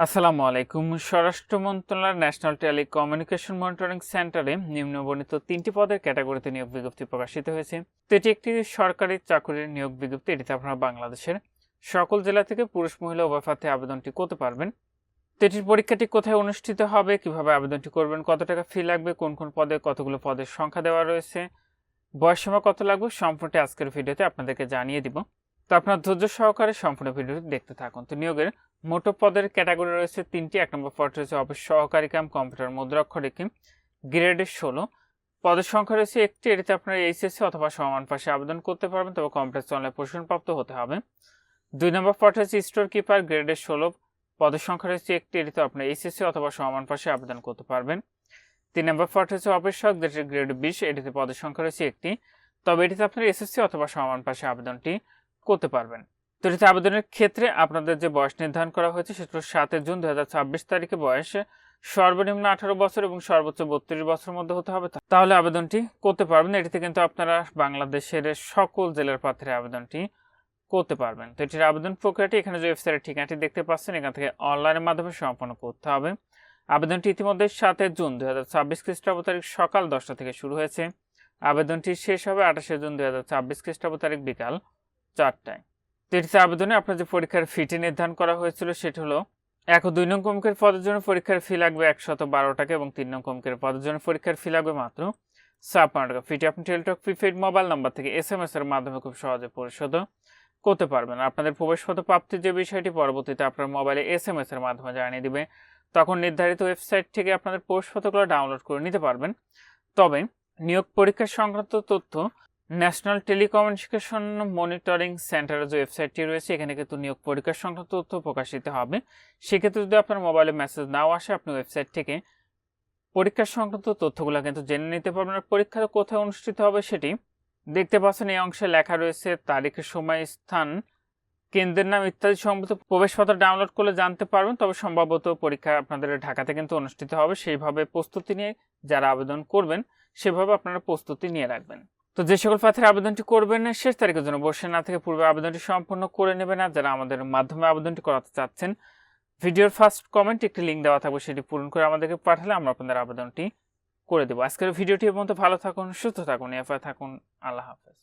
আসসালামু আলাইকুম। স্বরাষ্ট্র মন্ত্রণালয়ের ন্যাশনাল টেলিকমিউনিকেশন মনিটরিং সেন্টারে নিম্নবর্ণিত 3টি পদের ক্যাটাগরিতে নিয়োগ বিজ্ঞপ্তি প্রকাশিত হয়েছে। তো এটি একটি সরকারি চাকরির নিয়োগ বিজ্ঞপ্তি। এটিতে আপনারা বাংলাদেশের সকল জেলা থেকে পুরুষ মহিলা উভয় প্রার্থী আবেদনটি করতে পারবেন। তো এটির পরীক্ষাটি কোথায় অনুষ্ঠিত হবে, কিভাবে আবেদনটি করবেন, কত টাকা ফি লাগবে, কোন কোন পদে কতগুলো পদের সংখ্যা দেওয়া রয়েছে, বয়সসীমা কত লাগবে, সম্পূর্ণটি আজকের ভিডিওতে আপনাদেরকে জানিয়ে দিব। তো আপনার ধৈর্য সহকারে সম্পূর্ণ ভিডিওটি দেখতে থাকুন। তো নিয়োগের মোট পদের ক্যাটাগরি রয়েছে 3টি। 1 নম্বর পদ রয়েছে অফিস সহকারী কাম কম্পিউটার মুদ্রাক্ষরিকী, গ্রেডের 16। পদের সংখ্যা রয়েছে একটি। এটিতে আপনারা এইচএসসি অথবা সমান পাশে আবেদন করতে পারবেন, তবে কম্পিউটার চালনায় প্রশিক্ষণপ্রাপ্ত হতে হবে। 2 নম্বর পদ রয়েছে স্টোর কিপার, গ্রেডের 16। পদের সংখ্যা রয়েছে একটি। এটিতে আপনারা এইচএসসি অথবা সমান পাশে আবেদন করতে পারবেন। 3 নম্বর পদ রয়েছে অফিস সহক, যেটির গ্রেড 20। এটিতে পদের সংখ্যা রয়েছে একটি, তবে এটিতে আপনারা এসএসসি অথবা সমান পাশে আবেদনটি করতে পারবেন। তো এটিতে আবেদনের ক্ষেত্রে আপনাদের যে বয়স নির্ধারণ করা হয়েছে সেটা 7 জুন 2026 তারিখে বয়স সর্বনিম্ন 18 বছর এবং সর্বোচ্চ 32 বছরের মধ্যে হতে হবে, তাহলে আবেদনটি করতে পারবেন। এটিতে কিন্তু আপনারা বাংলাদেশের সকল জেলার প্রার্থীরা আবেদনটি করতে পারবেন। তো এটির আবেদন প্রক্রিয়াটি এখানে যে ওয়েবসাইটের ঠিকানাটি দেখতে পাচ্ছেন এখান থেকে অনলাইনের মাধ্যমে সম্পন্ন করতে হবে। আবেদনটি ইতিমধ্যে 7 জুন 2026 খ্রিস্টাব্দ তারিখ সকাল 10টা থেকে শুরু হয়েছে। আবেদনটি শেষ হবে 28 জুন 2026 খ্রিস্টাব্দ তারিখ বিকাল 4টায়। তো এটিতে আবেদনে আপনার যে পরীক্ষার ফিটি নির্ধারণ করা হয়েছিল সেটি হলো 1 ও 2 নং কমকের পদের জন্য পরীক্ষার ফি লাগবে 112 টাকা এবং 3 নং কমকের পদের জন্য পরীক্ষার ফি লাগবে মাত্র 56 টাকা। ফিটি আপনি টেলিটক প্রিপেইড মোবাইল নাম্বার থেকে এসএমএস এর মাধ্যমে খুব সহজে পরিশোধ করতে পারবেন। আপনাদের প্রবেশপত্র প্রাপ্তির যে বিষয়টি পরবর্তীতে আপনার মোবাইলে এসএমএস এর মাধ্যমে জানিয়ে দিবে, তখন নির্ধারিত ওয়েবসাইট থেকে আপনাদের প্রবেশপত্রগুলো ডাউনলোড করে নিতে পারবেন। তবে নিয়োগ পরীক্ষা সংক্রান্ত তথ্য ন্যাশনাল টেলিকমিউনিকেশন মনিটরিং সেন্টারের যে ওয়েবসাইটটি রয়েছে এখানে কিন্তু নিয়োগ পরীক্ষা সংক্রান্ত তথ্য প্রকাশিত হবে। সেক্ষেত্রে যদি আপনার মোবাইলে মেসেজ নাও আসে, আপনি ওয়েবসাইট থেকে পরীক্ষা সংক্রান্ত তথ্যগুলো কিন্তু জেনে নিতে পারবেন। আর পরীক্ষা কোথায় অনুষ্ঠিত হবে সেটি দেখতে পাচ্ছেন এই অংশে লেখা রয়েছে। তারিখ, সময়, স্থান, কেন্দ্রের নাম ইত্যাদি সম্বলিত প্রবেশপত্র ডাউনলোড করলে জানতে পারবেন। তবে সম্ভবত পরীক্ষা আপনাদের ঢাকাতে কিন্তু অনুষ্ঠিত হবে। সেইভাবে প্রস্তুতি নিয়ে যারা আবেদন করবেন সেভাবে আপনারা প্রস্তুতি নিয়ে রাখবেন। তো যে সকল প্রার্থীরা আবেদনটি করবেন শেষ তারিখের জন্য বসে না থেকে পূর্বে আবেদনটি সম্পূর্ণ করে নেবেন। আর যারা আমাদের মাধ্যমে আবেদনটি করাতে চাচ্ছেন, ভিডিওর ফার্স্ট কমেন্ট একটি লিঙ্ক দেওয়া থাকবে, সেটি পূরণ করে আমাদেরকে পাঠালে আমরা আপনাদের আবেদনটি করে দেবো। আজকের ভিডিওটি পর্যন্ত ভালো থাকুন, সুস্থ থাকুন, এফআই থাকুন। আল্লাহ হাফেজ।